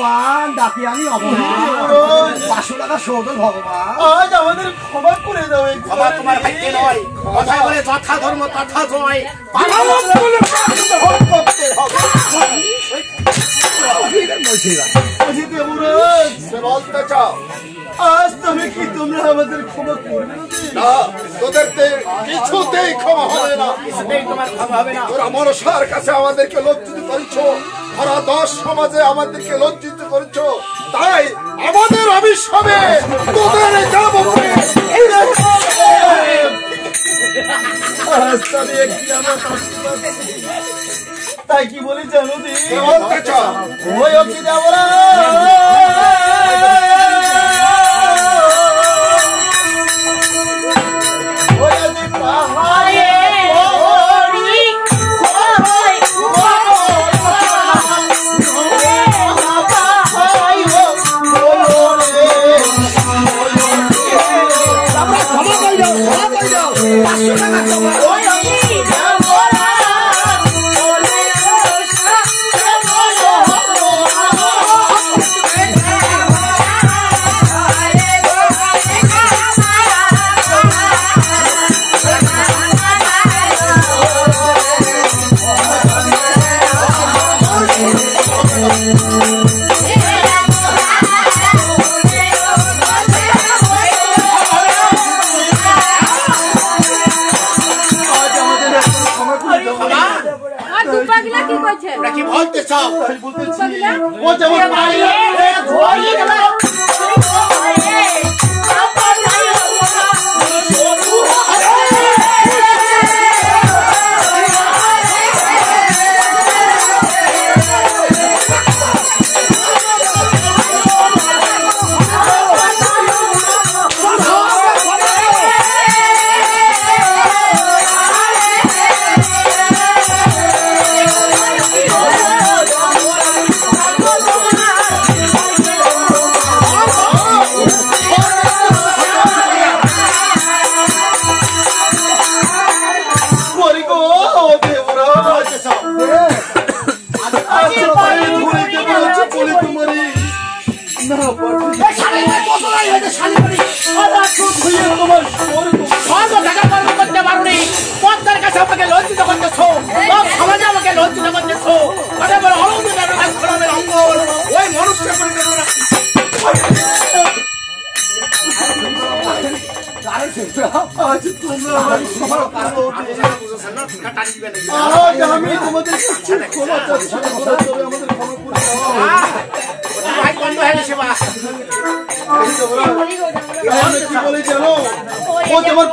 ভগবান ডাকি আমি অপরাধ 500 টাকা শোধ ভগবান আজ আমাদের ক্ষমা করে দাও ক্ষমা তোমার ভাইকে নয় কথায় বলে যথা ধর্ম তথা জয় বলতে চাও আজ তবে কি তোমরা আমাদের ক্ষমা করবে না? তোদের কিছুতেই ক্ষমা হবে না, কিছুতেই তোমার ক্ষমা হবে না। তোরা মনসার কাছে আমাদেরকে লজ্জিত করেছ, সারা 10 সমাজে আমাদেরকে লজ্জিত করেছ, তাই আমাদের অভিশাপে তোদের যাবতীয় তাই কি বলি জানো বলতে চাও ওই অকি যাবরা কি বলতে চাও? ও যেমন লজ্জিত করতেছ, সমাজে আমাকে লজ্জিত করতেছ, ওই মানুষকে আমি তোমাদের কি বলে জানো ও যেমন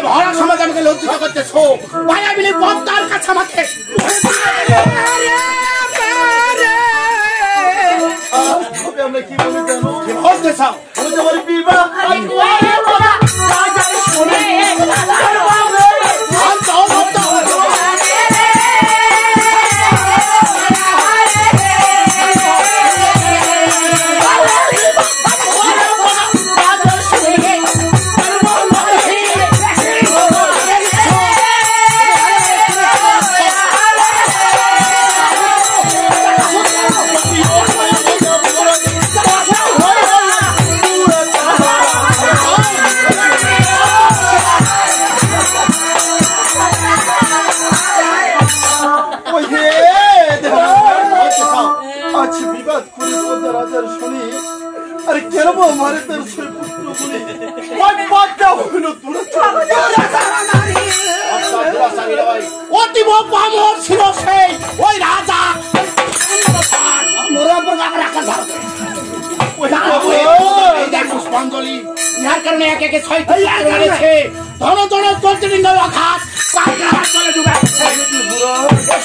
ভরা সমাজ আমাকে লজ্জিত করতেছ, মায়া মিলে পদ্মার কাছে আমাকে আমরা কি বলে জানো কি বলতে চাও? বিবাহ কারণে এক একে 6টি মেরেছে। ধন ধন চলতে দিন অখাত চলে ডুবে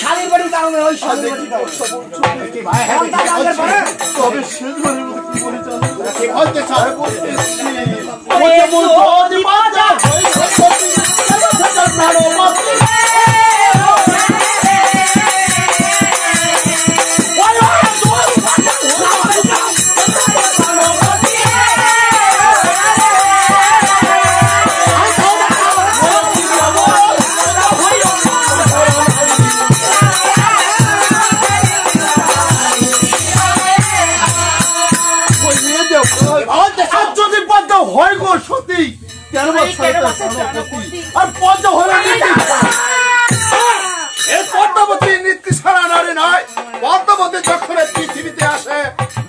শালীর বাড়ির কারণে ওই শালীর তবে শেষবারের মতো কি বলে চলো কি বলতে চাও? হয় গো সত্যি 13 বছর আর পদ্মা হলো এই পদ্মাবতী নীতি ছাড়া নারী নয়। পদ্মাবতী যখন পৃথিবীতে আসে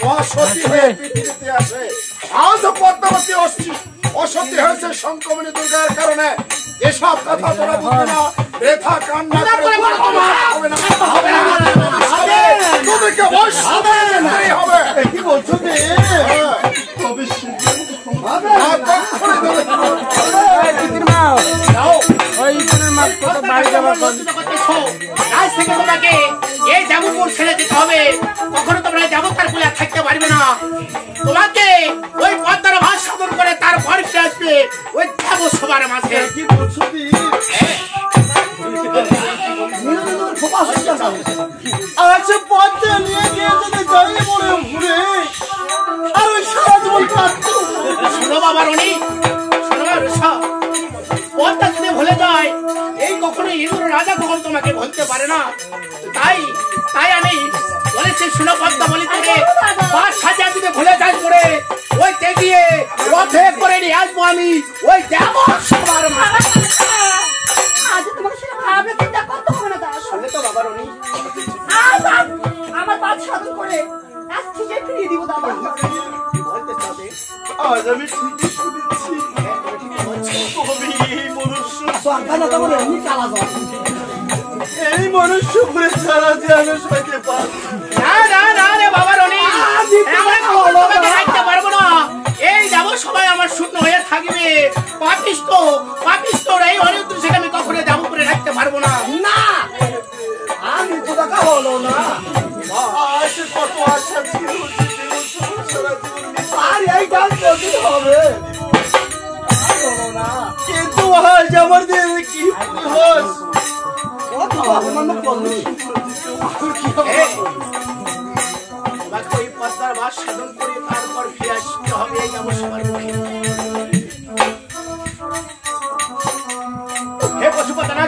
মহাসতী হয়ে পৃথিবীতে আসে। আজ পদ্মাবতী অসতী হয়েছে সংক্রমণী দুর্গার কারণে। এসব কথা তোরা বুঝবে না, ব্যথা কান্না করে হবে না, তোদেরকে অবশ্যই হবে। কি বলছো রে? তবে আজ থেকে তোমাকে এই জামুপুর ছেড়ে দিতে হবে। কখনো তোমরা জামুকার কুলে থাকতে পারবে না। তোমাকে ওই পদ্মার ভাষ সাধন করে তারপর ফিরে আসবে ওই জামু সবার মাঝে। কি বলছো? আচ্ছা পদ্মা নিয়ে গিয়ে যদি জড়িয়ে পড়ে ঘুরে আর ওই সারা জীবন কাটতো। শোনো বাবা রনি, শোনো পদ্মা যদি ভুলে যায় এই কখনো ইন্দ্র রাজা কখন তোমাকে ভুলতে পারে না। তাই আমি বলেছি শোনো পদ্মা বলি থেকে 5 হাজার যদি ভুলে যাই করে ওই তেগিয়ে রথে করে নিয়ে আসবো আমি ওই দেব সবার মাঝে। আজ তোমাকে সেটা ভাবলে চিন্তা করতে হবে না। দাও শুনলে তো বাবা রনি, আজ আমার পাঁচ সাধন করে আজ ঠিকই ফিরিয়ে দিব। দাদা বলতে চাবে আজ আমি ঠিকই শুনেছি। এই মনুষ্য ঘুরে ছাড়া যে আমি সইতে পারবো না রে বাবা রনি, তোমাকে রাখতে পারবো না। এই যাব সবাই আমার শূন্য হয়ে থাকবে। পাপিষ্ট এই অনেক দূর সেটা আমি কখনো যাবো করে রাখতে পারবো না। না আমি তো দেখা হলো না। আজ কত আশা ছিল আর এই গান করতে হবে না। কিন্তু আজ আমার দিয়ে কি হস ওই পদ্মার বাস সাধন করে তারপর ফিরে আসতে হবে এই যাব সবার মুখে। হে পশুপতনা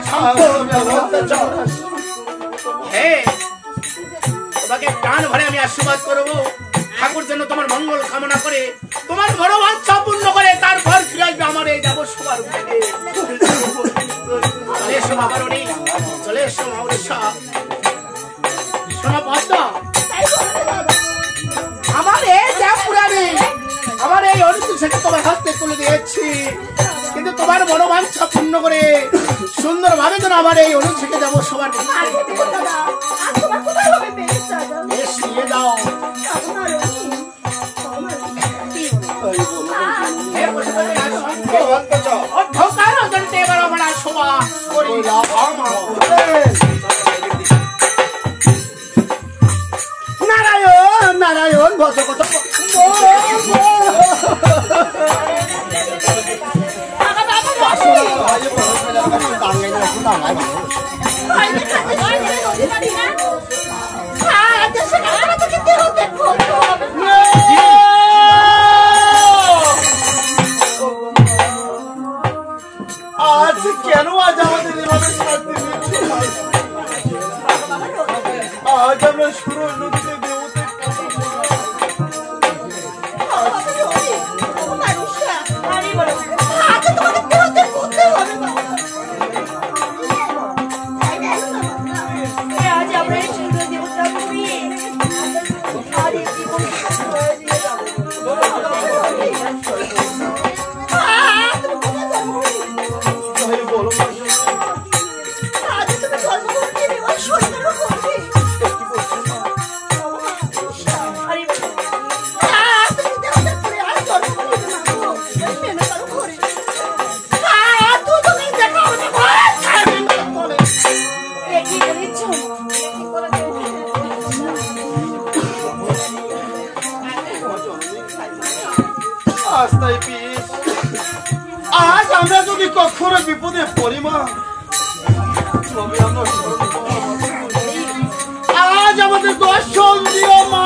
হে তোমাকে প্রাণ ভরে আমি আশীর্বাদ করবো। ঠাকুর যেন তোমার মঙ্গল কামনা করে তোমার বড় বাচ্চা পূর্ণ করে তারপর ফিরে আসবে আমার এই যাব সবার মুখে। চলে এসো বাবা রনি, চলে এসো মাউরেশা। শোনো পদ্মা, আমার এই পুরানি আমার এই অনুকূল সেটা তোমার হাতে তুলে দিয়েছি। কিন্তু তোমার মনোবাঞ্ছা পূর্ণ করে সুন্দর ভাবে যেন আমার এই অনুচ্ছেদে যাবো সবার নিয়ে যাও। এবার আমরা শোভা করি নারায়ণ নারায়ণ ভজ কত আজ কেন আজ আমাদের এভাবে শান্তি দিচ্ছে? আজ আমরা শুরু নদীতে দেবতে আজ আমরা যদি কখনো বিপদে পড়ি মা, তবে আমরা আজ আমাদের দর্শন দিও মা।